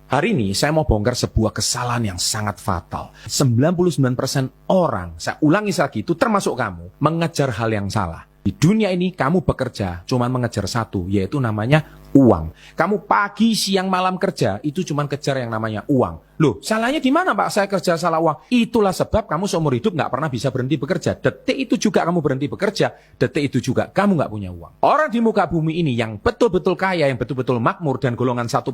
Hari ini saya mau bongkar sebuah kesalahan yang sangat fatal. 99% orang, saya ulangi lagi, itu termasuk kamu, mengejar hal yang salah. Di dunia ini kamu bekerja cuma mengejar satu, yaitu namanya uang. Kamu pagi, siang, malam kerja, itu cuma kejar yang namanya uang. Loh, salahnya di mana Pak? Saya kerja salah uang. Itulah sebab kamu seumur hidup nggak pernah bisa berhenti bekerja. Detik itu juga kamu berhenti bekerja, detik itu juga kamu nggak punya uang. Orang di muka bumi ini yang betul-betul kaya, yang betul-betul makmur dan golongan 1%,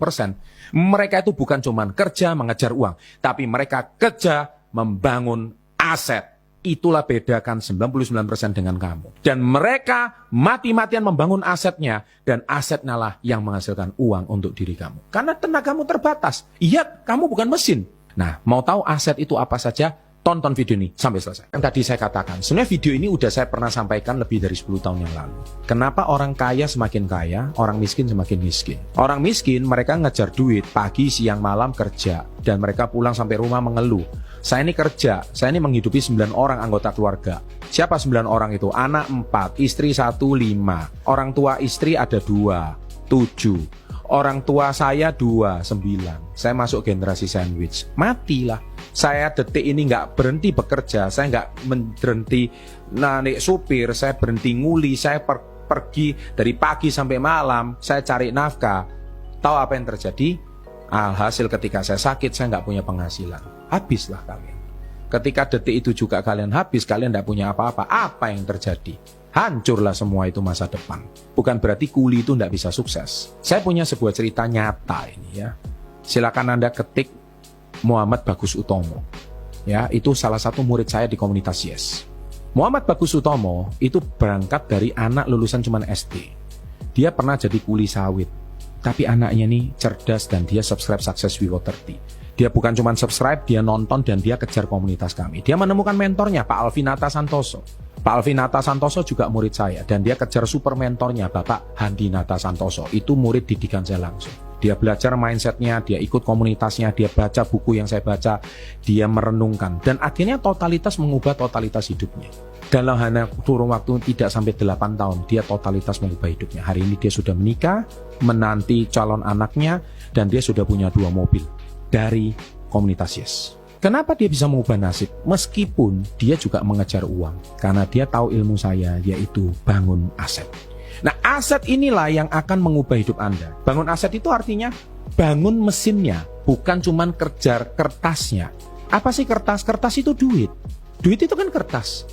mereka itu bukan cuma kerja mengejar uang, tapi mereka kerja membangun aset. Itulah bedakan 99% dengan kamu. Dan mereka mati-matian membangun asetnya, dan asetnya lah yang menghasilkan uang untuk diri kamu. Karena tenagamu terbatas. Iya, kamu bukan mesin. Nah, mau tahu aset itu apa saja? Tonton video ini sampai selesai. Yang tadi saya katakan, sebenarnya video ini udah saya pernah sampaikan lebih dari 10 tahun yang lalu. Kenapa orang kaya semakin kaya, orang miskin semakin miskin? Orang miskin mereka ngejar duit, pagi, siang, malam kerja. Dan mereka pulang sampai rumah mengeluh. Saya ini kerja, saya ini menghidupi 9 orang anggota keluarga. Siapa 9 orang itu? Anak 4, istri 1, 5. Orang tua istri ada 2, 7. Orang tua saya 2, 9. Saya masuk generasi sandwich. Matilah. Saya detik ini nggak berhenti bekerja. Saya nggak berhenti naik supir. Saya berhenti nguli. Saya pergi dari pagi sampai malam. Saya cari nafkah. Tahu apa yang terjadi? Alhasil ketika saya sakit, saya nggak punya penghasilan. Habislah kalian. Ketika detik itu juga kalian habis, kalian nggak punya apa-apa. Apa yang terjadi? Hancurlah semua itu masa depan. Bukan berarti kuli itu nggak bisa sukses. Saya punya sebuah cerita nyata ini ya. Silakan Anda ketik Muhammad Bagus Utomo. Ya, itu salah satu murid saya di komunitas Yes. Muhammad Bagus Utomo itu berangkat dari anak lulusan cuman SD. Dia pernah jadi kuli sawit. Tapi anaknya nih cerdas dan dia subscribe Success Vivo 30. Dia bukan cuma subscribe, dia nonton dan dia kejar komunitas kami. Dia menemukan mentornya, Pak Alvinata Santoso. Pak Alvinata Santoso juga murid saya. Dan dia kejar super mentornya, Bapak Handinata Santoso. Itu murid didikan saya langsung. Dia belajar mindsetnya, dia ikut komunitasnya, dia baca buku yang saya baca, dia merenungkan. Dan akhirnya totalitas mengubah totalitas hidupnya. Dalam hanya kurun waktu tidak sampai 8 tahun, dia totalitas mengubah hidupnya. Hari ini dia sudah menikah, menanti calon anaknya, dan dia sudah punya 2 mobil dari komunitas Yes. Kenapa dia bisa mengubah nasib? Meskipun dia juga mengejar uang. Karena dia tahu ilmu saya, yaitu bangun aset. Nah, aset inilah yang akan mengubah hidup Anda. Bangun aset itu artinya bangun mesinnya, bukan cuma kejar kertasnya. Apa sih kertas? Kertas itu duit. Duit itu kan kertas.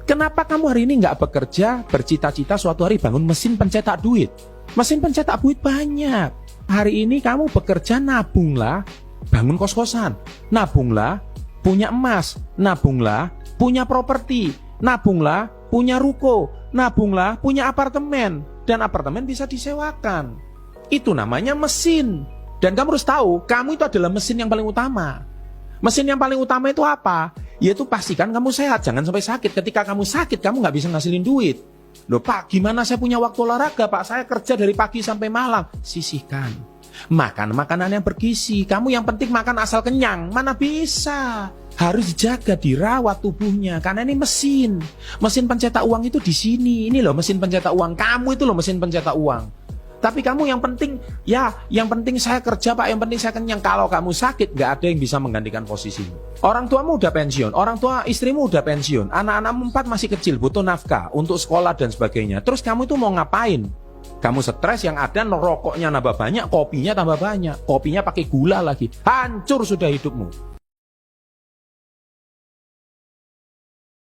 Kenapa kamu hari ini nggak bekerja, bercita-cita suatu hari bangun mesin pencetak duit? Mesin pencetak duit banyak. Hari ini kamu bekerja, nabunglah, bangun kos-kosan, nabunglah, punya emas, nabunglah, punya properti, nabunglah, punya ruko, nabunglah, punya apartemen, dan apartemen bisa disewakan. Itu namanya mesin. Dan kamu harus tahu, kamu itu adalah mesin yang paling utama. Mesin yang paling utama itu apa? Yaitu pastikan kamu sehat, jangan sampai sakit. Ketika kamu sakit, kamu nggak bisa ngasilin duit. Loh Pak, gimana saya punya waktu olahraga Pak? Saya kerja dari pagi sampai malam. Sisihkan. Makan makanan yang bergizi. Kamu yang penting makan asal kenyang. Mana bisa? Harus dijaga, dirawat tubuhnya. Karena ini mesin. Mesin pencetak uang itu di sini. Ini loh mesin pencetak uang. Kamu itu loh mesin pencetak uang. Tapi kamu yang penting, ya yang penting saya kerja Pak, yang penting saya kenyang. Kalau kamu sakit, nggak ada yang bisa menggantikan posisimu. Orang tuamu udah pensiun, orang tua istrimu udah pensiun, anak-anakmu 4 masih kecil, butuh nafkah untuk sekolah dan sebagainya. Terus kamu itu mau ngapain? Kamu stres, yang ada rokoknya nambah banyak, kopinya tambah banyak. Kopinya pakai gula lagi. Hancur sudah hidupmu.